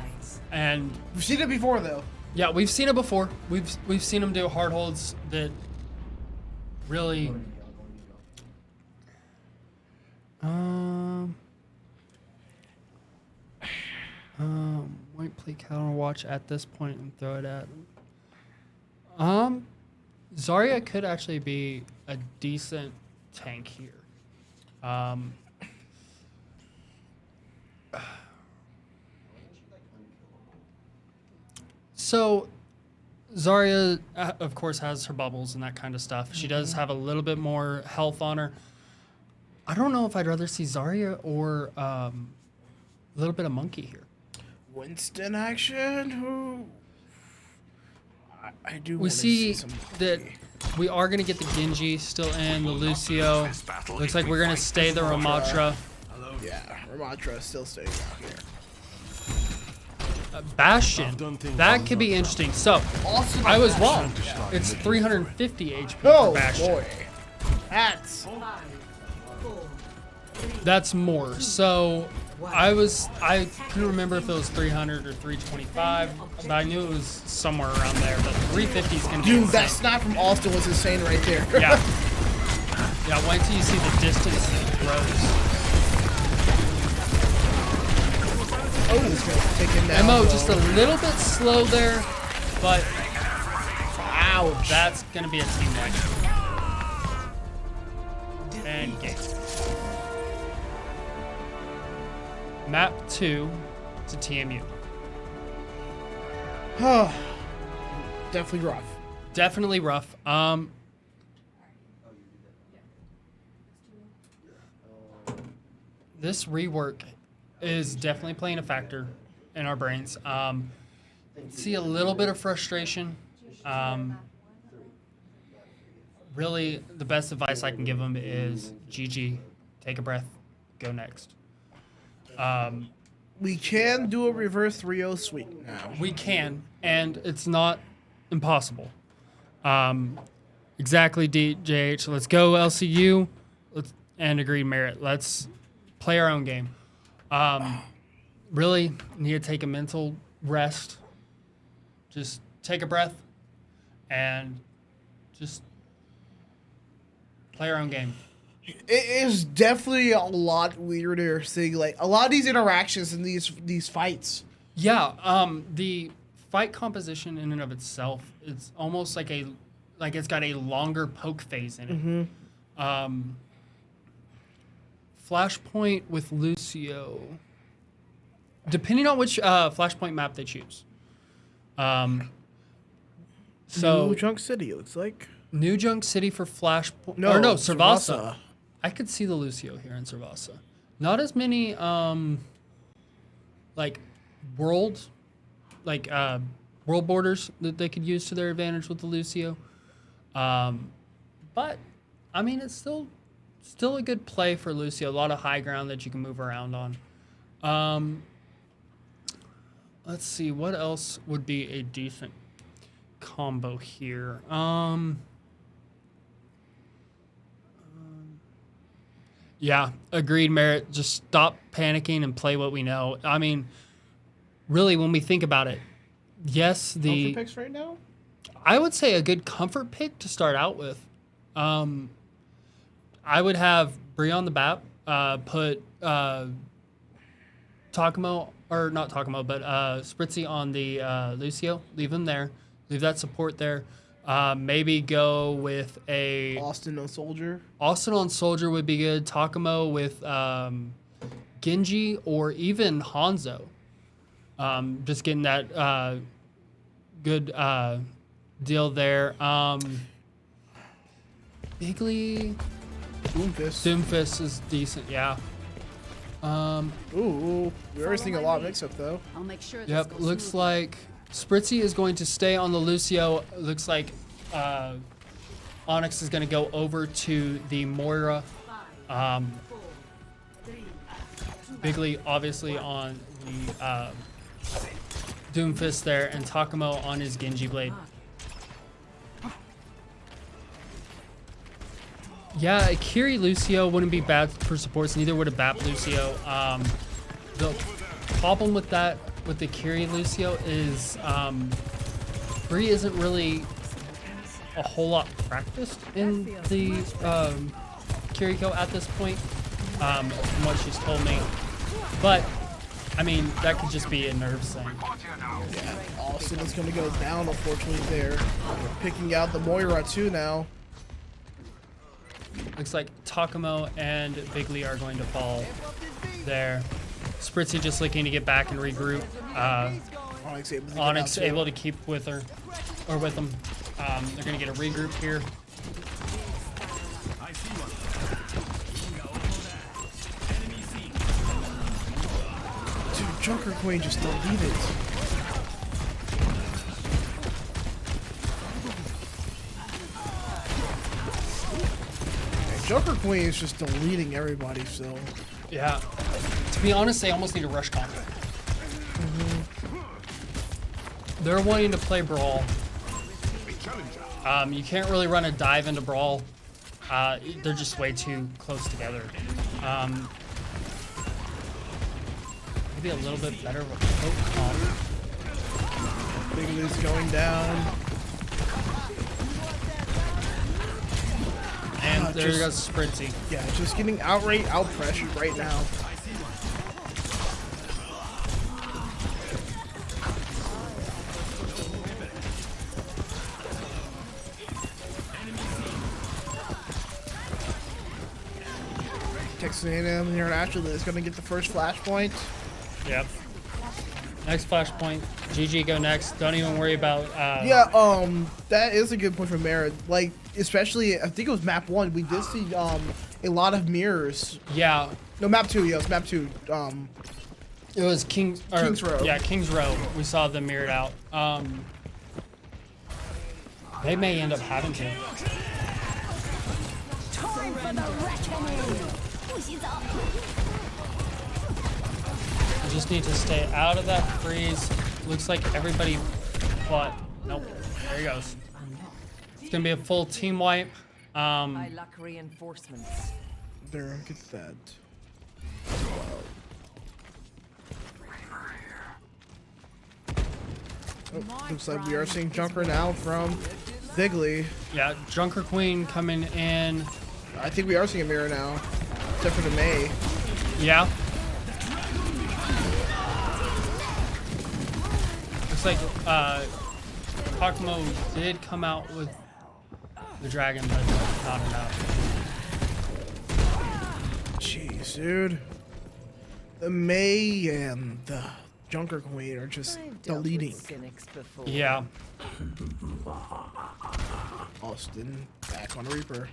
And We've seen it before though. yeah, we've seen it before. We've seen them do hard holds that really might play counter watch at this point and throw it at Zarya could actually be a decent tank here. So Zarya, of course, has her bubbles and that kind of stuff. She does have a little bit more health on her. I don't know if I'd rather see Zarya or a little bit of Monkey here. Winston action. Who? I do. We wanna see some that Monkey. we are going to get the Genji still in, the Lucio. Looks like we're going to stay the Ramatra. Yeah, Ramatra is still staying out here. Bastion. That could be interesting. So, Awesome. I was wrong. It's 350 HP Oh for Bastion. boy, that's That's more. So I couldn't remember if it was 300 or 325, but I knew it was somewhere around there. But 350 is gonna be dude. insane. That snap from Austin was insane right there. Yeah. Yeah. Wait till you see the distance it grows. Oh, he's gonna take him down. Mo though. just a little bit slow there, but Ouch. that's gonna be a team wipe. And game. Map 2 to TAMU. Definitely rough. Definitely rough. this rework is definitely playing a factor in our brains. See a little bit of frustration. Really, the best advice I can give them is GG, take a breath, go next. We can do a reverse 3-0 sweep now. We can, and it's not impossible. Exactly, DJH. Let's go LCU. And agreed merit. Let's play our own game. Really need to take a mental rest. Just take a breath and just play our own game. It is definitely a lot weirder seeing like a lot of these interactions in these fights. Yeah, the fight composition in and of itself, it's almost like it's got a longer poke phase in it. Flashpoint with Lucio. Depending on which Flashpoint map they choose. So New Junk City, it looks like. New Junk City for Flashpoint. No, Or no, Servasa. Servasa. I could see the Lucio here in Servasa. Not as many world borders that they could use to their advantage with the Lucio. But I mean, it's still a good play for Lucio. A lot of high ground that you can move around on. Let's see, what else would be a decent combo here? Yeah, agreed, Merritt. Just stop panicking and play what we know. I mean, really, when we think about it, yes, Comfort picks right now? I would say a good comfort pick to start out with. I would have Bree on the BAP, put Takamo, or not Takamo, but Spritzy on the Lucio. Leave him there. Leave that support there. Maybe go with a Austin on Soldier. Austin on Soldier would be good. Takamo with Genji or even Hanzo. Just getting that good deal there. Bigly Doomfist is decent, yeah. Ooh, we're already seeing a lot of mix-up though. I'll make sure this Yep, goes looks smoothly. like Spritzy is going to stay on the Lucio. Looks like Onyx is going to go over to the Moira. Bigly obviously on the Doomfist there, and Takamo on his Genji Blade. Yeah, a Kiri Lucio wouldn't be bad for supports, neither would a BAP Lucio. The problem with that, with the Kiri Lucio, is Bree isn't really a whole lot practiced in the Kiriko at this point, from what she's told me. But, I mean, that could just be a nerves thing. Yeah, Austin is going to go down, unfortunately, there. We're picking out the Moira, too, now. Looks like Takamo and Bigly are going to fall there. Spritzy just looking to get back and regroup. Onyx able to keep with her, or with them. They're going to get a regroup here. I see one. Enemy seen. Dude, Junker Queen just deleted. Joker Queen is just deleting everybody still. Yeah. To be honest, they almost need a rush combo. They're wanting to play Brawl. You can't really run a dive into Brawl. They're just way too close together. Maybe a little bit better of a poke comp. Bigly's going down. And there goes Spritzy. Yeah, just getting outright out-pressured right now. Texas A&M here naturally is going to get the first flashpoint. Yep. Next flashpoint. GG go next. Don't even worry about. Yeah, that is a good point from Mara. Like, especially I think it was map 1. We did see a lot of mirrors. Yeah, No, map 2. Yeah, it was map 2. it was King's Row. Yeah, King's Row. We saw them mirrored out. They may end up having to. You just need to stay out of that freeze. Looks like everybody, but nope. There he goes. It's gonna be a full team wipe. I lack reinforcements. There, get that. Oh, looks like we are seeing Junker now from Bigley. Yeah, Junker Queen coming in. I think we are seeing a mirror now, except for the May. Yeah. Looks like Takamo did come out with the dragon, but not enough. Jeez, dude. The May and the Junker Queen are just deleting. Cynics before. Yeah. Austin back on Reaper.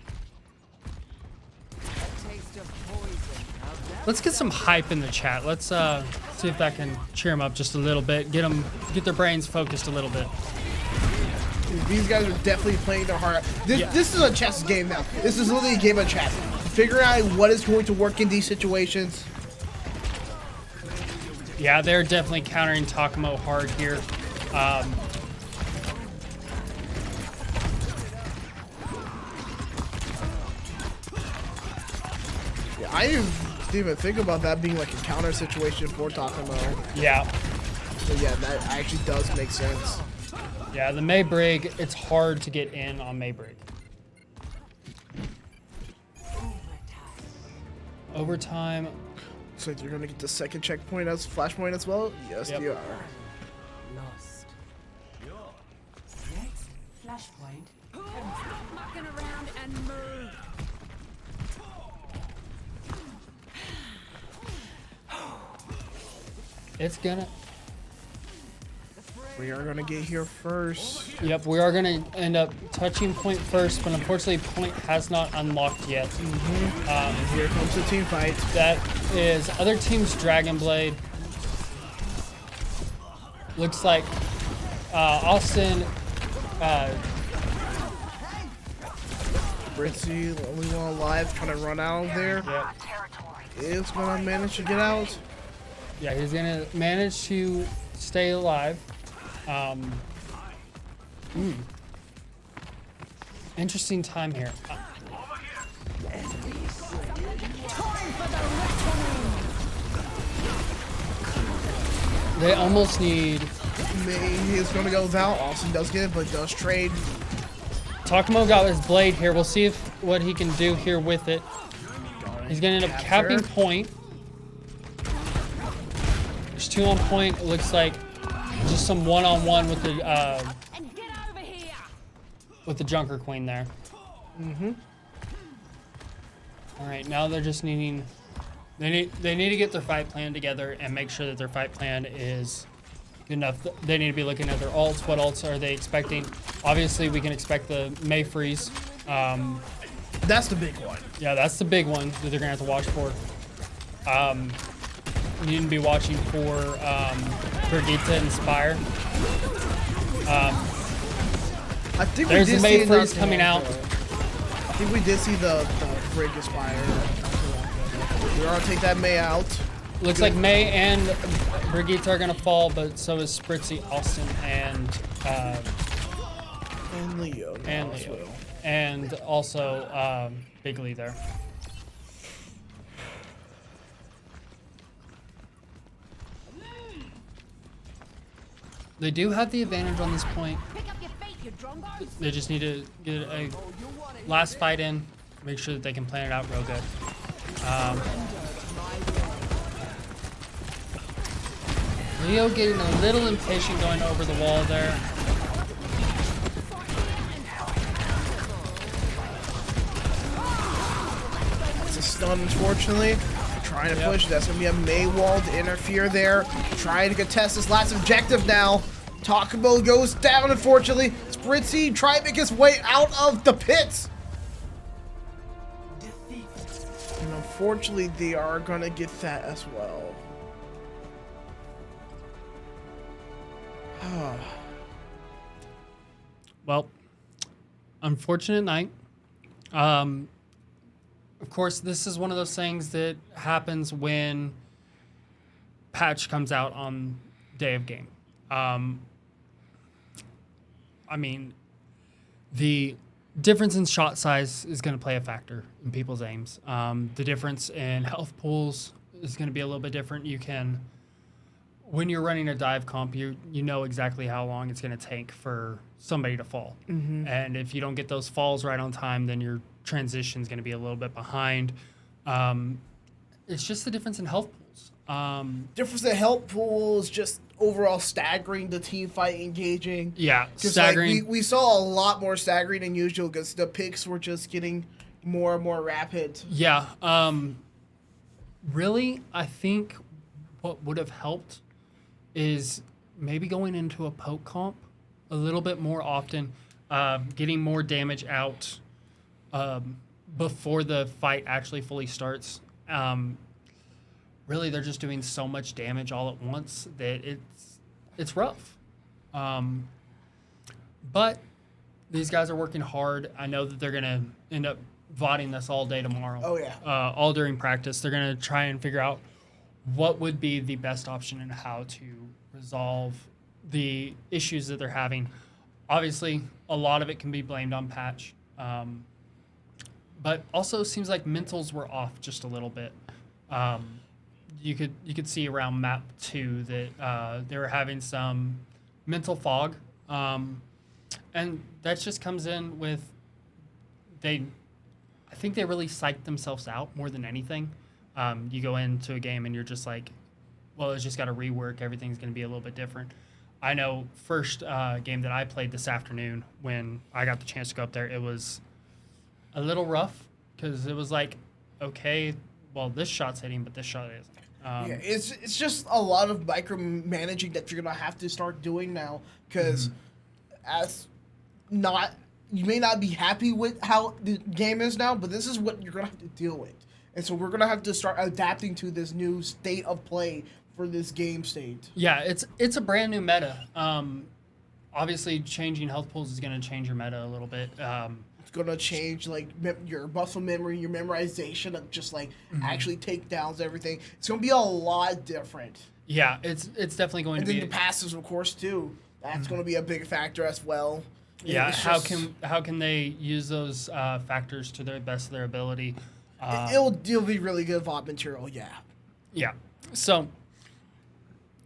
Taste of poison. How's that? Let's get some hype in the chat. Let's see if that can cheer them up just a little bit. Get their brains focused a little bit. These guys are definitely playing their heart out. This is a chess game now. This is literally a game of chess. Figuring out what is going to work in these situations. Yeah, they're definitely countering Takamo hard here. Yeah, I didn't even think about that being like a counter situation for Takamo. Yeah. So yeah, that actually does make sense. Yeah, the May Brig, it's hard to get in on May Brig. Overtime. Looks like you're gonna get the second checkpoint as flashpoint as well. Yes, Yep. you are. Lost. Next, flashpoint. Stop mucking around and move. It's gonna. We are gonna get here first. Yep, we are gonna end up touching point first, but unfortunately, point has not unlocked yet. Here comes the team fight. That is other team's Dragon Blade. Looks like Austin. Britzy, the only one alive, trying to run out of there. Yep. Is gonna manage to get out. Yeah, he's gonna manage to stay alive. Interesting time here. They almost need. May is gonna go without. Austin does get it, but does trade. Takamo got his blade here. We'll see if what he can do here with it. He's gonna end up capping point. There's two on point. It looks like just some one-on-one with the And get over here. with the Junker Queen there. All right, now they're just needing. They need to get their fight plan together and make sure that their fight plan is good enough. They need to be looking at their ults. What ults are they expecting? Obviously, we can expect the May freeze. That's the big one. Yeah, that's the big one that they're gonna have to watch for. You need to be watching for Brigitte Inspire. I think There's we the did May see freeze not coming too out. long ago. I think we did see the Brig Aspire. We're gonna take that May out. Looks like May and Brigitte are gonna fall, but so is Spritzy, Austin, and Leo. and as Leo. well. And also Big Lee there. They do have the advantage on this point. Pick up your feet, you drongos. They just need to get a last fight in, make sure that they can plan it out real good. Leo getting a little impatient going over the wall there. It's a stun, unfortunately. Trying to push. That's going to be a May wall to interfere there. Trying to contest this last objective now. Takamo goes down, unfortunately. Fritzy try to make his way out of the pits. And unfortunately, they are gonna get that as well. Well, unfortunate night. Of course, this is one of those things that happens when patch comes out on day of game. I mean, the difference in shot size is going to play a factor in people's aims. The difference in health pools is going to be a little bit different. You can, when you're running a dive comp, you know exactly how long it's going to take for somebody to fall. And if you don't get those falls right on time, then your transition is going to be a little bit behind. It's just the difference in health pools. Difference in health pools, just overall staggering the team fight engaging. Yeah, 'Cause, staggering. Like, we saw a lot more staggering than usual because the picks were just getting more and more rapid. Yeah. Really, I think what would have helped is maybe going into a poke comp a little bit more often, getting more damage out before the fight actually fully starts. Really, they're just doing so much damage all at once that it's rough. But these guys are working hard. I know that they're going to end up VODing this all day tomorrow. Oh, yeah. All during practice. They're going to try and figure out what would be the best option and how to resolve the issues that they're having. Obviously, a lot of it can be blamed on patch. But also seems like mentals were off just a little bit. You could see around map 2 that they were having some mental fog. And that just comes in with I think they really psyched themselves out more than anything. You go into a game and you're just like, well, it's just got to rework. Everything's going to be a little bit different. I know first game that I played this afternoon when I got the chance to go up there, it was a little rough because it was like, okay, well, this shot's hitting, but this shot isn't. Yeah, it's just a lot of micromanaging that you're gonna have to start doing now because you may not be happy with how the game is now, but this is what you're gonna have to deal with, and so we're gonna have to start adapting to this new state of play for this game state. Yeah, it's a brand new meta. Obviously, changing health pools is going to change your meta a little bit. It's gonna change like your muscle memory, your memorization of just like actually takedowns, everything. It's gonna be a lot different. Yeah, it's definitely going And to then be. the passes, of course, too. That's gonna be a big factor as well. Yeah, It's how just- can they use those factors to their best of their ability? it'll be really good VOD material, yeah. Yeah. So,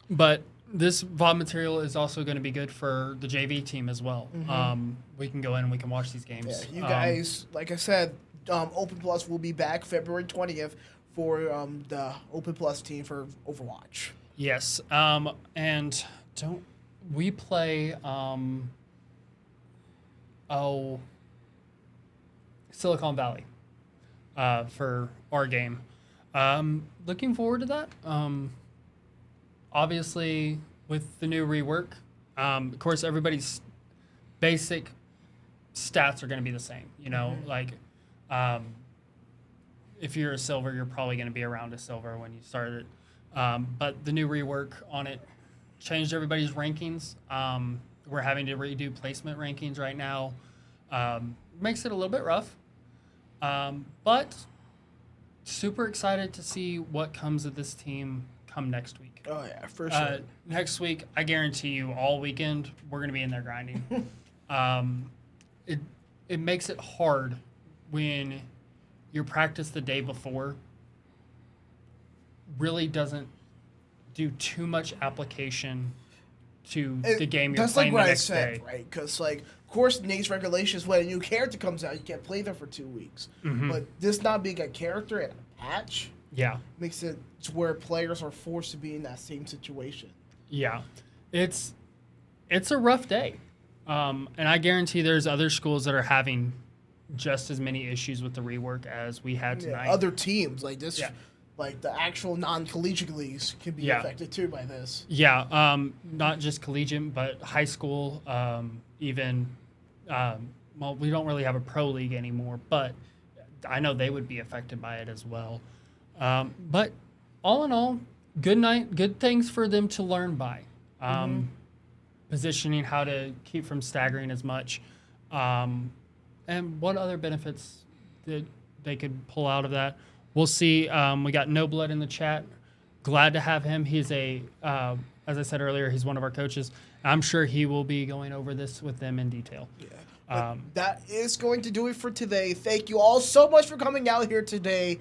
but this VOD material is also going to be good for the JV team as well. We can go in and we can watch these Yeah, games. you guys, like I said, Open Plus will be back February 20th for the Open Plus team for Overwatch. Yes. And don't we play Silicon Valley for our game. Looking forward to that. Obviously, with the new rework, of course, everybody's basic stats are going to be the same. You know, like if you're a silver, you're probably going to be around a silver when you start it. But the new rework on it changed everybody's rankings. We're having to redo placement rankings right now. Makes it a little bit rough. But super excited to see what comes of this team come next week. Oh, yeah, for sure. Next week, I guarantee you, all weekend, we're going to be in there grinding. It makes it hard when your practice the day before really doesn't do too much application to the game you're That's playing like what the I next said, day. right? Because, like, of course, NACE regulations, when a new character comes out, you can't play them for 2 weeks. But this not being a character and a patch Yeah. makes it to where players are forced to be in that same situation. Yeah, it's a rough day, and I guarantee there's other schools that are having just as many issues with the rework as we had tonight. Other teams, like this, Yeah. like the actual non-collegiate leagues can be Yeah. affected too by this. Yeah, not just collegiate, but high school, even well, we don't really have a pro league anymore, but I know they would be affected by it as well. But all in all, good things for them to learn by. Positioning, how to keep from staggering as much, and what other benefits that they could pull out of that. We'll see. We got No Blood in the chat. Glad to have him. He's as I said earlier, he's one of our coaches. I'm sure he will be going over this with them in detail. But that is going to do it for today. Thank you all so much for coming out here today.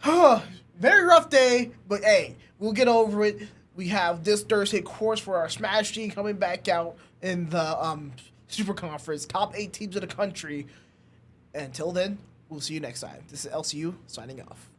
Very rough day, but hey, we'll get over it. We have this Thursday course for our Smash team coming back out in the Super Conference, top 8 teams in the country. And until then, we'll see you next time. This is LCU signing off.